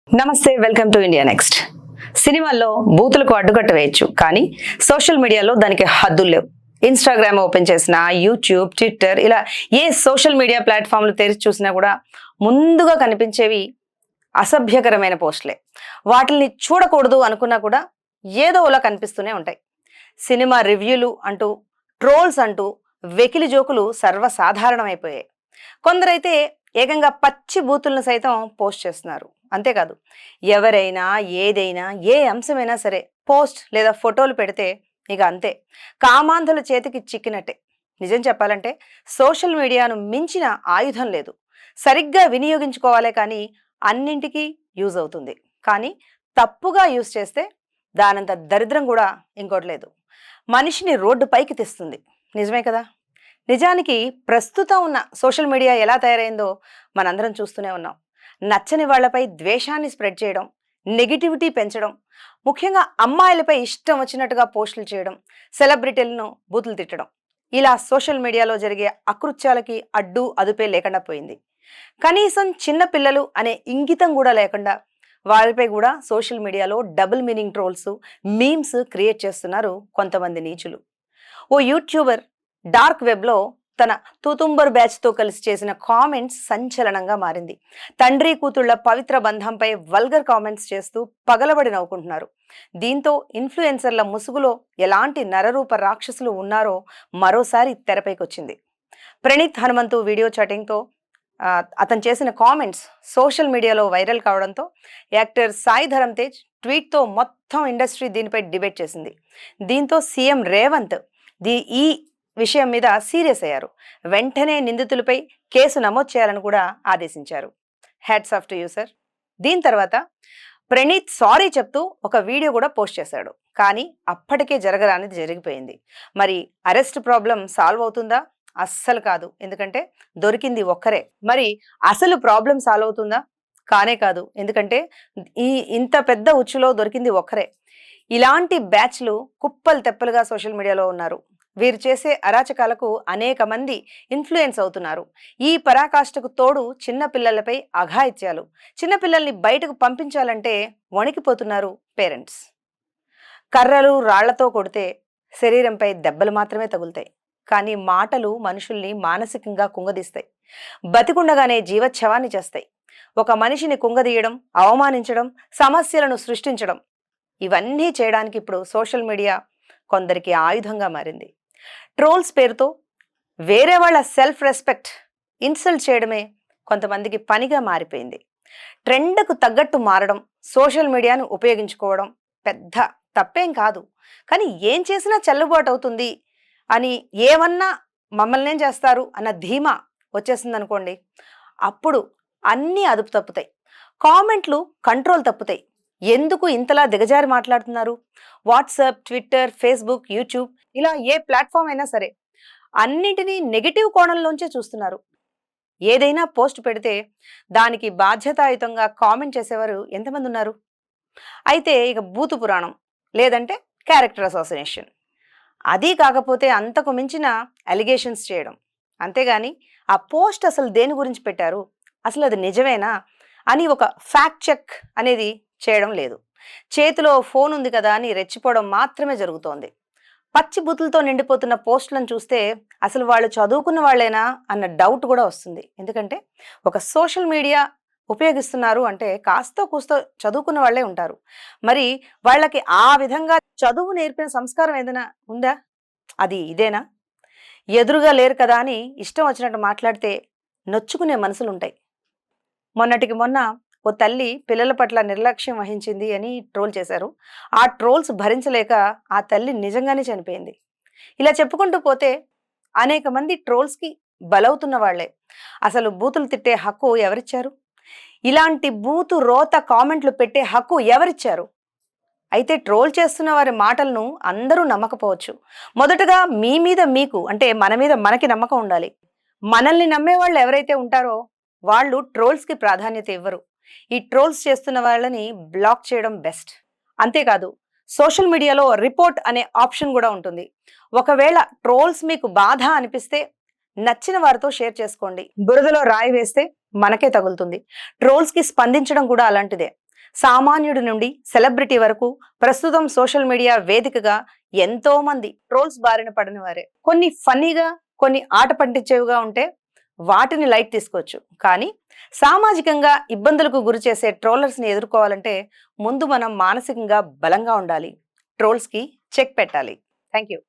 నమస్తే, welcome to India next. సినిమాల్లో బూతులకు అడ్డుకట్ట వేయచ్చు, కానీ సోషల్ మీడియాలో దానికి హద్దులు లేవు. ఇన్స్టాగ్రామ్ ఓపెన్ చేసినా, యూట్యూబ్, ట్విట్టర్, ఇలా ఏ సోషల్ మీడియా ప్లాట్ఫామ్లు తెరిచి చూసినా కూడా ముందుగా కనిపించేవి అసభ్యకరమైన పోస్టులే. వాటిని చూడకూడదు అనుకున్నా కూడా ఏదో అలా కనిపిస్తూనే ఉంటాయి. సినిమా రివ్యూలు అంటూ, ట్రోల్స్ అంటూ వెకిలి జోకులు సర్వసాధారణమైపోయాయి. కొందరైతే ఏకంగా పచ్చి బూతులను సైతం పోస్ట్ చేస్తున్నారు. అంతేకాదు, ఎవరైనా ఏదైనా ఏ అంశమైనా సరే పోస్ట్ లేదా ఫోటోలు పెడితే ఇక అంతే, కామాంధుల చేతికి చిక్కినట్టే. నిజం చెప్పాలంటే సోషల్ మీడియాను మించిన ఆయుధం లేదు. సరిగ్గా వినియోగించుకోవాలే కానీ అన్నింటికీ యూజ్ అవుతుంది. కానీ తప్పుగా యూజ్ చేస్తే దానంత దరిద్రం కూడా ఇంకోటి లేదు. మనిషిని రోడ్డు పైకి తెస్తుంది. నిజమే కదా? నిజానికి ప్రస్తుతం ఉన్న సోషల్ మీడియా ఎలా తయారైందో మనందరం చూస్తూనే ఉన్నాం. నచ్చని వాళ్లపై ద్వేషాన్ని స్ప్రెడ్ చేయడం, నెగిటివిటీ పెంచడం, ముఖ్యంగా అమ్మాయిలపై ఇష్టం వచ్చినట్టుగా పోస్టులు చేయడం, సెలబ్రిటీలను బూతులు తిట్టడం, ఇలా సోషల్ మీడియాలో జరిగే అకృత్యాలకి అడ్డు అదుపే లేకుండా పోయింది. కనీసం చిన్న పిల్లలు అనే ఇంగితం కూడా లేకుండా వారిపై కూడా సోషల్ మీడియాలో double meaning trolls, memes create చేస్తున్నారు కొంతమంది నీచులు. ఓ యూట్యూబర్ డార్క్ వెబ్లో తన తూతుంబర్ బ్యాచ్తో కలిసి చేసిన కామెంట్స్ సంచలనంగా మారింది. తండ్రి కూతుళ్ల పవిత్ర బంధంపై వల్గర్ కామెంట్స్ చేస్తూ పగలబడి నవ్వుకుంటున్నారు. దీంతో ఇన్ఫ్లుయెన్సర్ల ముసుగులో ఎలాంటి నరరూప రాక్షసులు ఉన్నారో మరోసారి తెరపైకొచ్చింది. ప్రణీత్ హనుమంతు వీడియో చాటింగ్తో అతను చేసిన కామెంట్స్ సోషల్ మీడియాలో వైరల్ కావడంతో యాక్టర్ సాయి ధరమ్ తేజ్ ట్వీట్తో మొత్తం ఇండస్ట్రీ దీనిపై డిబేట్ చేసింది. దీంతో సీఎం రేవంత్ ఈ విషయం మీద సీరియస్ అయ్యారు. వెంటనే నిందితులపై కేసు నమోదు చేయాలని కూడా ఆదేశించారు. Hats off to you sir. దీని తర్వాత ప్రణీత్ సారీ చెప్తూ ఒక వీడియో కూడా పోస్ట్ చేశాడు. కానీ అప్పటికే జరగరానిది జరిగిపోయింది. మరి అరెస్ట్ ప్రాబ్లం సాల్వ్ అవుతుందా? అస్సలు కాదు. ఎందుకంటే దొరికింది ఒక్కరే. మరి అసలు ప్రాబ్లం సాల్వ్ అవుతుందా? కానే కాదు. ఎందుకంటే ఇంత పెద్ద ఉచ్చులో దొరికింది ఒక్కరే. ఇలాంటి బ్యాచ్లు కుప్పలు తెప్పలుగా సోషల్ మీడియాలో ఉన్నారు. వీరు చేసే అరాచకాలకు అనేక మంది ఇన్ఫ్లుయెన్స్ అవుతున్నారు. ఈ పరాకాష్ఠకు తోడు చిన్నపిల్లలపై అఘాయిత్యాలు. చిన్నపిల్లల్ని బయటకు పంపించాలంటే వణికిపోతున్నారు పేరెంట్స్. కర్రలు రాళ్లతో కొడితే శరీరంపై దెబ్బలు మాత్రమే తగులుతాయి, కానీ మాటలు మనుషుల్ని మానసికంగా కుంగదీస్తాయి. బతికుండగానే జీవచ్ఛవాన్ని చేస్తాయి. ఒక మనిషిని కుంగదీయడం, అవమానించడం, సమస్యలను సృష్టించడం, ఇవన్నీ చేయడానికి ఇప్పుడు సోషల్ మీడియా కొందరికి ఆయుధంగా మారింది. ట్రోల్స్ పేరుతో వేరే వాళ్ళ సెల్ఫ్ రెస్పెక్ట్ ఇన్సల్ట్ చేయడమే కొంతమందికి పనిగా మారిపోయింది. ట్రెండ్కు తగ్గట్టు మారడం, సోషల్ మీడియాను ఉపయోగించుకోవడం పెద్ద తప్పేం కాదు. కానీ ఏం చేసినా చెల్లుబాటు అవుతుంది అని, ఏమన్నా మమ్మల్నేం చేస్తారు అన్న ధీమా వచ్చేసింది అనుకోండి, అప్పుడు అన్నీ అదుపు తప్పుతాయి. కామెంట్లు కంట్రోల్ తప్పుతాయి. ఎందుకు ఇంతలా దిగజారి మాట్లాడుతున్నారు? వాట్సాప్, ట్విట్టర్, ఫేస్బుక్, యూట్యూబ్, ఇలా ఏ ప్లాట్ఫామ్ అయినా సరే అన్నింటినీ నెగిటివ్ కోణంలోంచే చూస్తున్నారు. ఏదైనా పోస్ట్ పెడితే దానికి బాధ్యతాయుతంగా కామెంట్ చేసేవారు ఎంతమంది ఉన్నారు? అయితే ఇక బూతు పురాణం, లేదంటే క్యారెక్టర్ అసాసినేషన్, అది కాకపోతే అంతకు మించిన అలిగేషన్స్ చేయడం. అంతేగాని ఆ పోస్ట్ అసలు దేని గురించి పెట్టారు, అసలు అది నిజమేనా అని ఒక ఫ్యాక్ట్ చెక్ అనేది చేయడం లేదు. చేతిలో ఫోన్ ఉంది కదా అని రెచ్చిపోవడం మాత్రమే జరుగుతోంది. పచ్చి బూతులతో నిండిపోతున్న పోస్టులను చూస్తే అసలు వాళ్ళు చదువుకున్న వాళ్ళేనా అన్న డౌట్ కూడా వస్తుంది. ఎందుకంటే ఒక సోషల్ మీడియా ఉపయోగిస్తున్నారు అంటే కాస్తో కూస్తో చదువుకున్న వాళ్ళే ఉంటారు. మరి వాళ్ళకి ఆ విధంగా చదువు నేర్పిన సంస్కారం ఏదైనా ఉందా? అది ఇదేనా? ఎదురుగా లేరు కదా అని ఇష్టం వచ్చినట్టు మాట్లాడితే నొచ్చుకునే మనసులుంటాయి. మొన్నటికి మొన్న ఓ తల్లి పిల్లల పట్ల నిర్లక్ష్యం వహించింది అని ట్రోల్ చేశారు. ఆ ట్రోల్స్ భరించలేక ఆ తల్లి నిజంగానే చనిపోయింది. ఇలా చెప్పుకుంటూ పోతే అనేక మంది ట్రోల్స్కి బలవుతున్న వాళ్లే. అసలు బూతులు తిట్టే హక్కు ఎవరిచ్చారు? ఇలాంటి బూతు రోత కామెంట్లు పెట్టే హక్కు ఎవరిచ్చారు? అయితే ట్రోల్ చేస్తున్న వారి మాటలను అందరూ నమ్మకపోవచ్చు. మొదటగా మీ మీద మీకు, అంటే మన మీద మనకి నమ్మకం ఉండాలి. మనల్ని నమ్మే వాళ్ళు ఎవరైతే ఉంటారో వాళ్ళు ట్రోల్స్కి ప్రాధాన్యత ఇవ్వరు. ఈ ట్రోల్స్ చేస్తున్న వాళ్ళని బ్లాక్ చేయడం బెస్ట్. అంతేకాదు, సోషల్ మీడియాలో రిపోర్ట్ అనే ఆప్షన్ కూడా ఉంటుంది. ఒకవేళ ట్రోల్స్ మీకు బాధ అనిపిస్తే నచ్చిన వారితో షేర్ చేసుకోండి. బురదలో రాయి వేస్తే మనకే తగులుతుంది. ట్రోల్స్కి స్పందించడం కూడా అలాంటిదే. సామాన్యుడి నుండి సెలబ్రిటీ వరకు ప్రస్తుతం సోషల్ మీడియా వేదికగా ఎంతో మంది ట్రోల్స్ బారిన పడిన వారే. కొన్ని ఫన్నీగా, కొన్ని ఆట పట్టించేవిగా ఉంటే వాటిని లైట్ తీసుకోవచ్చు. కానీ సామాజికంగా ఇబ్బందులకు గురి చేసే ట్రోలర్స్ ని ఎదుర్కోవాలంటే ముందు మనం మానసికంగా బలంగా ఉండాలి. ట్రోల్స్ కి చెక్ పెట్టాలి. Thank you.